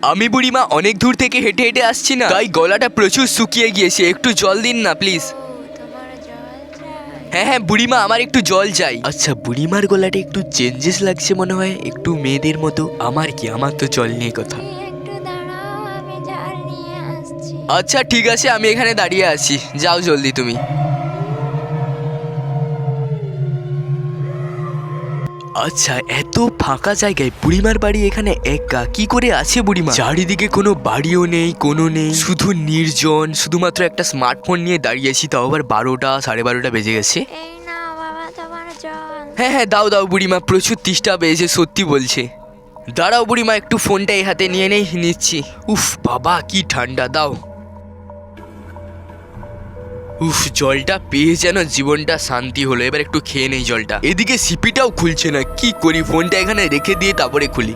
আমি বুড়িমা অনেক দূর থেকে হেঁটে হেঁটে আসছি না, তাই গলাটা প্রচুর শুকিয়ে গিয়েছে, একটু জল দিন না প্লিজ। হ্যাঁ হ্যাঁ বুড়িমা, আমার একটু জল চাই। আচ্ছা, বুড়িমার গলাটা একটু চেঞ্জেস লাগছে মনে হয়, একটু মেয়েদের মতো। আমার কি, আমার তো জল নিয়ে কথা। আচ্ছা ঠিক আছে, আমি এখানে দাঁড়িয়ে আছি, যাও জলদি তুমি। আচ্ছা, এত ফাঁকা জায়গায় বুড়িমার বাড়ি এখানে একা কি করে আছে বুড়িমা? চারিদিকে কোনো বাড়িও নেই, কোনো নেই, শুধু নির্জন, শুধুমাত্র একটা স্মার্টফোন নিয়ে দাঁড়িয়েছি, তাও আবার 12টা 12:30 বেজে গেছে। হ্যাঁ হ্যাঁ দাও দাও বুড়িমা, প্রচুর তেষ্টা পেয়েছে সত্যি বলছে। দাঁড়াও বুড়িমা, একটু ফোনটা এই হাতে নিয়ে নিচ্ছি। উফ বাবা কি ঠান্ডা, দাও। উফ, জলটা পেয়ে যেন জীবনটা শান্তি হলো। এবার একটু খেয়ে নেই জলটা। এদিকে সিপিটাও খুলছে না, কি করি? ফোনটা এখানে রেখে দিয়ে তারপরে খুলি।